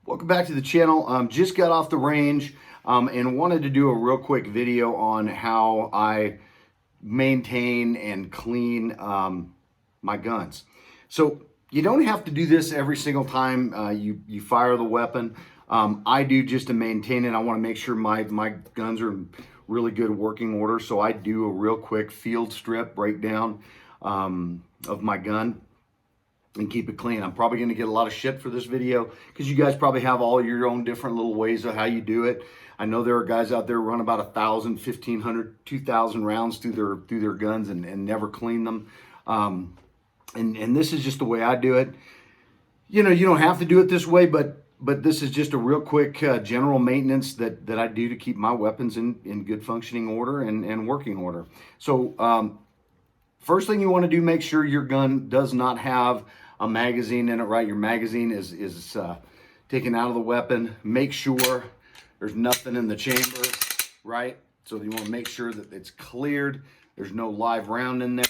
Welcome back to the channel. Just got off the range and wanted to do a real quick video on how I maintain and clean my guns. So you don't have to do this every single time you fire the weapon. I do just to maintain it. I want to make sure my guns are in really good working order. So I do a real quick field strip breakdown of my gun and keep it clean. I'm probably going to get a lot of shit for this video because you guys probably have all your own different little ways of how you do it. I know there are guys out there who run about 1,000, 1,500, 2,000 rounds through their guns and never clean them. And this is just the way I do it. You know, you don't have to do it this way, but this is just a real quick general maintenance that I do to keep my weapons in good functioning order and working order. So first thing you want to do, make sure your gun does not have a magazine in it, right? Your magazine is taken out of the weapon. Make sure there's nothing in the chamber, right? So you want to make sure that it's cleared. There's no live round in there.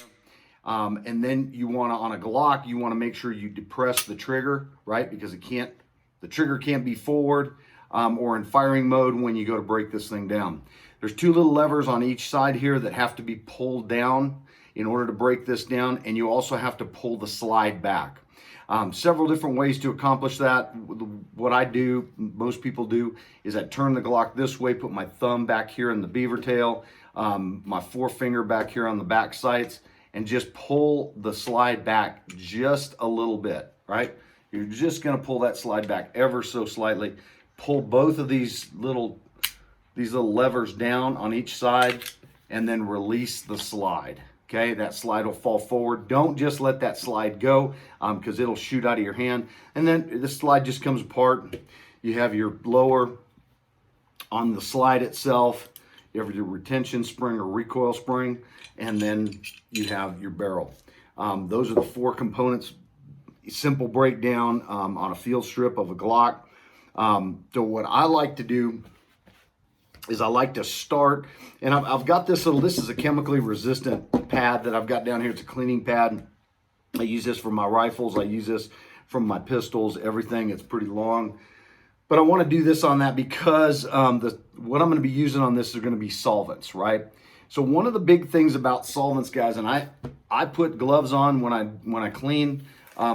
And then you want to, on a Glock, you want to make sure you depress the trigger, right? Because the trigger can't be forward or in firing mode when you go to break this thing down. There's two little levers on each side here that have to be pulled down in order to break this down, and you also have to pull the slide back. Several different ways to accomplish that. What I do, most people do, is I turn the Glock this way, put my thumb back here in the beaver tail, my forefinger back here on the back sights, and just pull the slide back just a little bit, right? You're just gonna pull that slide back ever so slightly. Pull both of these little levers down on each side, and then release the slide. Okay, that slide will fall forward. Don't just let that slide go because it'll shoot out of your hand. And then the slide just comes apart. You have your blower on the slide itself. You have your retention spring or recoil spring. And then you have your barrel. Those are the four components. Simple breakdown on a field strip of a Glock. So what I like to do is I like to start, and I've got this is a chemically resistant pad that I've got down here. It's a cleaning pad. I use this for my rifles. I use this from my pistols, everything. It's pretty long. But I want to do this on that because what I'm going to be using on this are going to be solvents, right? So one of the big things about solvents, guys, and I put gloves on when I clean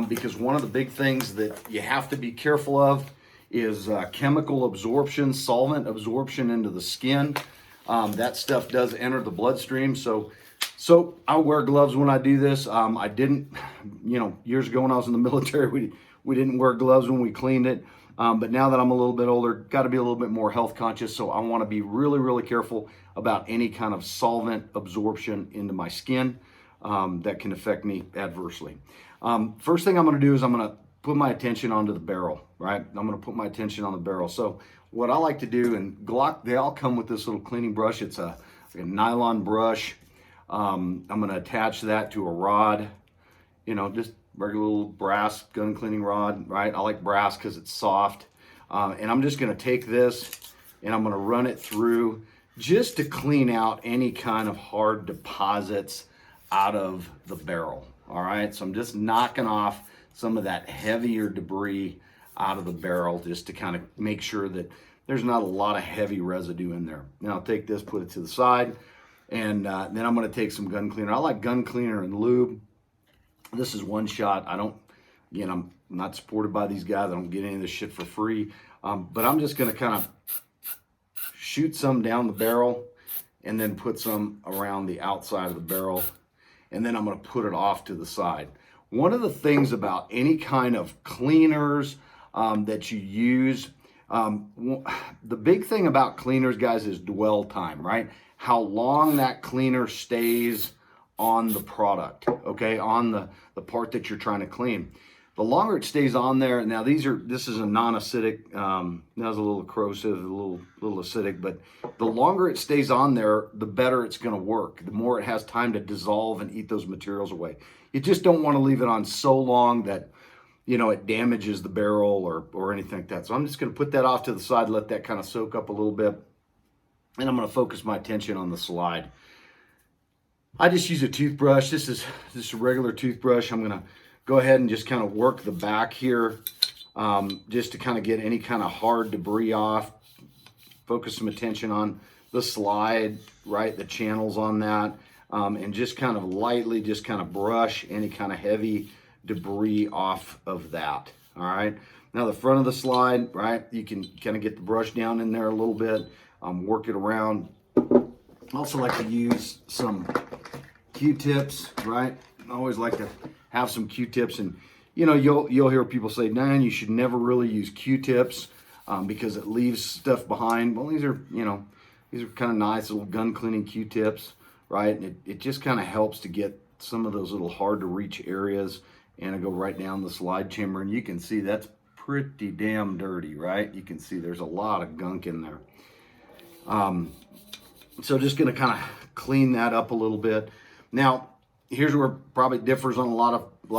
because one of the big things that you have to be careful of is chemical absorption, solvent absorption into the skin. That stuff does enter the bloodstream. So I wear gloves when I do this. I didn't, years ago when I was in the military, we didn't wear gloves when we cleaned it. But now that I'm a little bit older, got to be a little bit more health conscious. So I want to be really, really careful about any kind of solvent absorption into my skin that can affect me adversely. First thing I'm going to do is I'm going to put my attention onto the barrel, right? I'm gonna put my attention on the barrel. So what I like to do, and Glock, they all come with this little cleaning brush. It's like a nylon brush. I'm gonna attach that to a rod, just regular little brass gun cleaning rod, right? I like brass because it's soft. And I'm just gonna take this and I'm gonna run it through just to clean out any kind of hard deposits out of the barrel, all right? So I'm just knocking off some of that heavier debris out of the barrel just to kind of make sure that there's not a lot of heavy residue in there. Now I'll take this, put it to the side, and then I'm going to take some gun cleaner. I like gun cleaner and lube. This is one shot. I'm not supported by these guys. I don't get any of this shit for free. But I'm just going to kind of shoot some down the barrel and then put some around the outside of the barrel. And then I'm going to put it off to the side. One of the things about any kind of cleaners that you use, the big thing about cleaners, guys, is dwell time, right? How long that cleaner stays on the product, okay, on the part that you're trying to clean. The longer it stays on there, now this is a non-acidic, that's a little corrosive, a little acidic, but the longer it stays on there, the better it's going to work. The more it has time to dissolve and eat those materials away. You just don't want to leave it on so long that, it damages the barrel or anything like that. So I'm just going to put that off to the side, let that kind of soak up a little bit. And I'm going to focus my attention on the slide. I just use a toothbrush. This is just a regular toothbrush. I'm going to go ahead and just kind of work the back here just to kind of get any kind of hard debris off. Focus some attention on the slide, right, the channels on that, and just kind of lightly just kind of brush any kind of heavy debris off of that. All right, now the front of the slide, right, you can kind of get the brush down in there a little bit, work it around. I also like to use some Q-tips, right? I always like to have some Q-tips, and you know, you'll hear people say, "Man, you should never really use Q-tips because it leaves stuff behind." Well, these are, you know, these are kind of nice little gun cleaning Q-tips, right? And it just kind of helps to get some of those little hard to reach areas, and I go right down the slide chamber, and you can see that's pretty damn dirty, right? You can see there's a lot of gunk in there. So just gonna kind of clean that up a little bit. Now, here's where it probably differs on a lot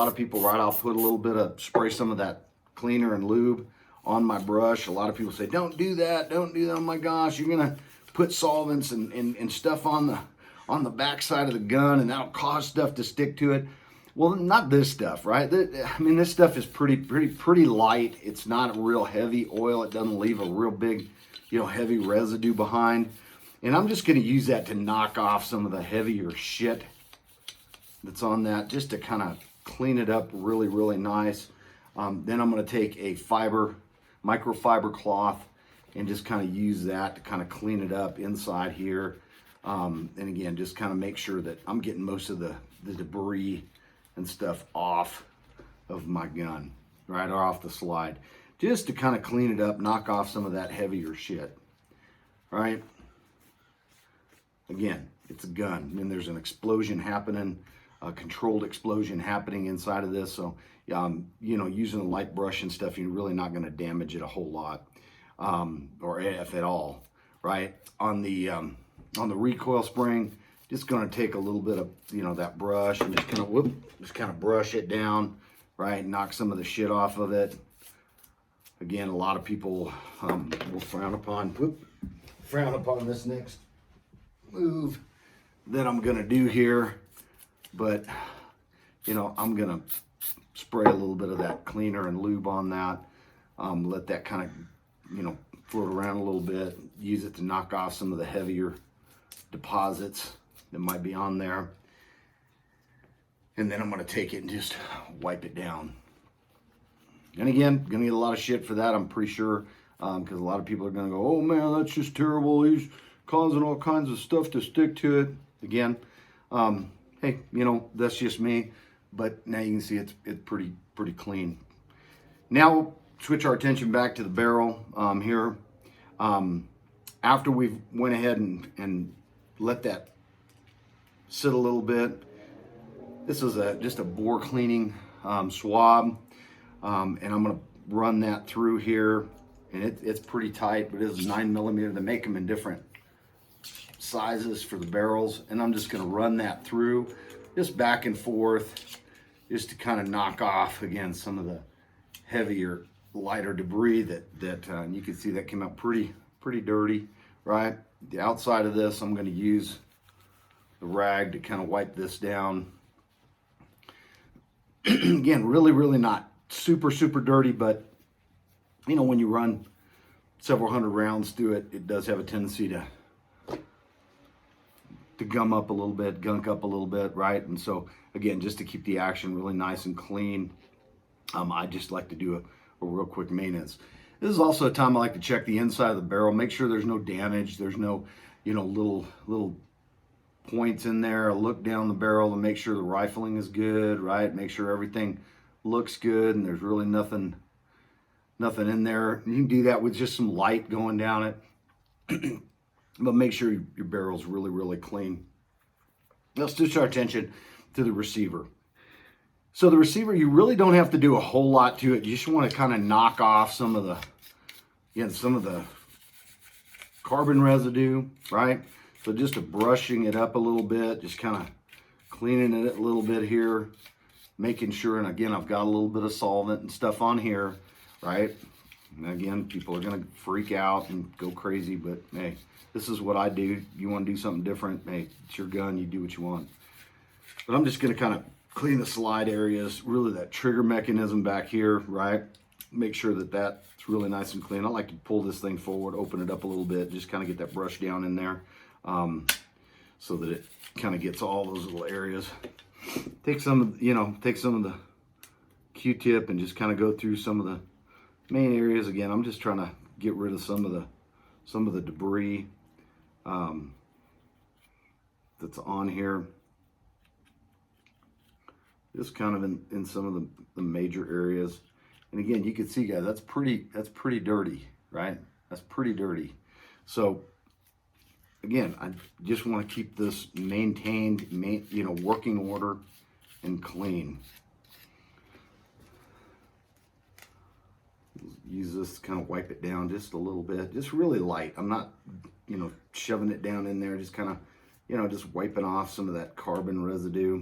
of people, right? I'll put a little bit of, spray some of that cleaner and lube on my brush. A lot of people say, don't do that, don't do that. Oh my gosh, you're gonna put solvents and stuff on the back side of the gun, and that'll cause stuff to stick to it. Well, not this stuff, right? I mean, this stuff is pretty light. It's not a real heavy oil. It doesn't leave a real big, you know, heavy residue behind. And I'm just gonna use that to knock off some of the heavier shit that's on that, just to kind of clean it up really, really nice. Then I'm gonna take a microfiber cloth and just kind of use that to kind of clean it up inside here. And again, just kind of make sure that I'm getting most of the debris and stuff off of my gun, right, or off the slide, just to kind of clean it up, knock off some of that heavier shit, right? Again, it's a gun, and there's an explosion happening, a controlled explosion happening inside of this. So, you know, using a light brush and stuff, you're really not going to damage it a whole lot, or if at all, right? On the recoil spring, just going to take a little bit of, you know, that brush and just kind of brush it down, right? Knock some of the shit off of it. Again, a lot of people will frown upon this next move that I'm going to do here, but you know, I'm going to spray a little bit of that cleaner and lube on that. Let that kind of, you know, float around a little bit. Use it to knock off some of the heavier deposits that might be on there. And then I'm going to take it and just wipe it down. And again, going to get a lot of shit for that, I'm pretty sure, because a lot of people are going to go, "Oh man, that's just terrible. He's causing all kinds of stuff to stick to it." Again, hey, you know, that's just me. But now you can see it's pretty clean. Now we'll switch our attention back to the barrel here. After we've went ahead and let that sit a little bit, this is just a bore cleaning swab, and I'm gonna run that through here, and it's pretty tight, but it's 9mm. They make them in different sizes for the barrels, and I'm just gonna run that through, just back and forth, just to kind of knock off again some of the heavier, lighter debris that you can see that came out pretty dirty, right? The outside of this, I'm going to use the rag to kind of wipe this down. Again, really not super dirty, but you know, when you run several hundred rounds through it, it does have a tendency to gum up a little bit, gunk up a little bit, right? And so again, just to keep the action really nice and clean, I just like to do a real quick maintenance. This is also a time I like to check the inside of the barrel, make sure there's no damage, there's no, you know, little points in there. I look down the barrel to make sure the rifling is good, right? Make sure everything looks good and there's really nothing in there. You can do that with just some light going down it. But make sure your barrel's really clean. Let's switch our attention to the receiver. So the receiver, you really don't have to do a whole lot to it. You just want to kind of knock off some of the carbon residue, right? So just brushing it up a little bit, just kind of cleaning it a little bit here, making sure, and again, I've got a little bit of solvent and stuff on here, right? And again, people are going to freak out and go crazy, but hey, this is what I do. You want to do something different, hey, it's your gun, you do what you want. But I'm just going to kind of clean the slide areas, really that trigger mechanism back here, right? make sure that that's really nice and clean. I like to pull this thing forward, open it up a little bit, just kind of get that brush down in there, so that it kind of gets all those little areas. Take some of the Q-tip and just kind of go through some of the main areas. Again, I'm just trying to get rid of some of the debris that's on here. Just kind of in some of the major areas. And again, you can see, guys, that's pretty dirty, right? That's pretty dirty. So again, I just want to keep this maintained, working order and clean. Use this to kind of wipe it down just a little bit, just really light. I'm not, shoving it down in there, just kind of, just wiping off some of that carbon residue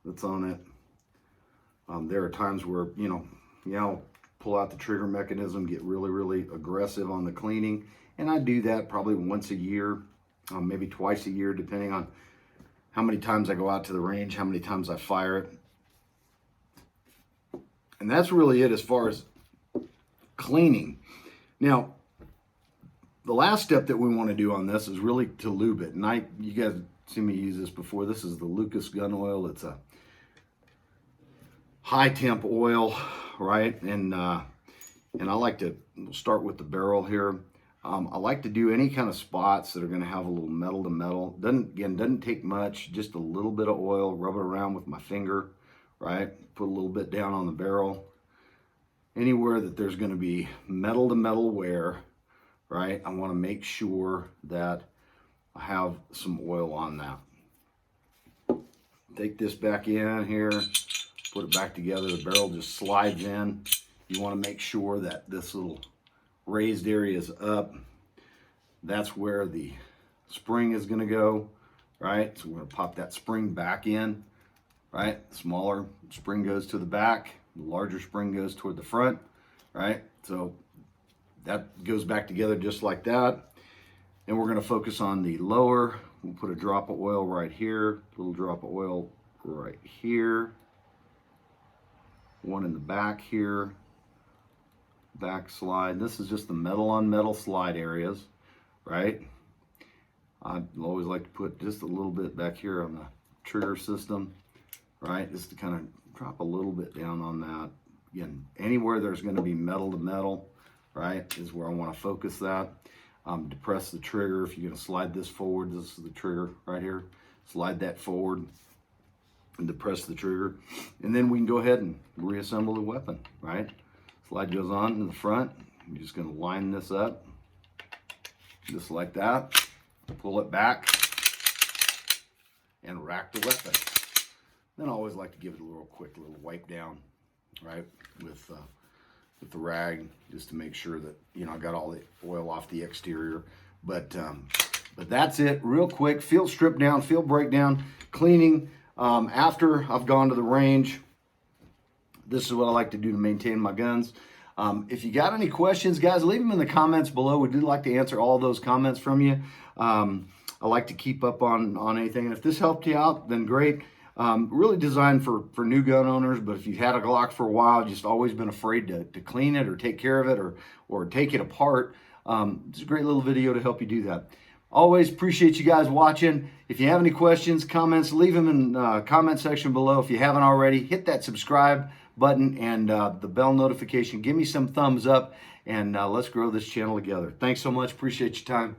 that's on it. There are times where, I'll pull out the trigger mechanism, get really aggressive on the cleaning. And I do that probably once a year, maybe twice a year, depending on how many times I go out to the range, how many times I fire it. And that's really it as far as cleaning. Now, the last step that we want to do on this is really to lube it. And you guys seen me use this before. This is the Lucas gun oil. It's a high temp oil, right? And I like to start with the barrel here. I like to do any kind of spots that are going to have a little metal to metal. Doesn't take much, just a little bit of oil, rub it around with my finger, right? Put a little bit down on the barrel. Anywhere that there's going to be metal to metal wear, right? I want to make sure that I have some oil on that. Take this back in here, put it back together. The barrel just slides in. You want to make sure that this little raised area is up. That's where the spring is going to go, right? So we're going to pop that spring back in, right? The smaller spring goes to the back, the larger spring goes toward the front, right? So that goes back together just like that. And we're going to focus on the lower. We'll put a drop of oil right here, a little drop of oil right here, one in the back here, back slide. This is just the metal on metal slide areas, right? I always like to put just a little bit back here on the trigger system, right? Just to kind of drop a little bit down on that. Again, anywhere there's going to be metal to metal, right, is where I want to focus that. Depress the trigger. If you're going to slide this forward, this is the trigger right here. Slide that forward and depress the trigger. And then we can go ahead and reassemble the weapon, right? Slide goes on in the front. I'm just going to line this up just like that. Pull it back and rack the weapon. Then I always like to give it a quick little wipe down, right, with the rag, just to make sure that I got all the oil off the exterior. But that's it, real quick. Field strip down, field breakdown, cleaning. After I've gone to the range, this is what I like to do to maintain my guns. If you got any questions, guys, leave them in the comments below. We do like to answer all those comments from you. I like to keep up on anything. And if this helped you out, then great. Really designed for new gun owners, but if you've had a Glock for a while, just always been afraid to clean it or take care of it or take it apart, it's a great little video to help you do that. Always appreciate you guys watching. If you have any questions, comments, leave them in the comment section below. If you haven't already, hit that subscribe button and the bell notification. Give me some thumbs up, and let's grow this channel together. Thanks so much. Appreciate your time.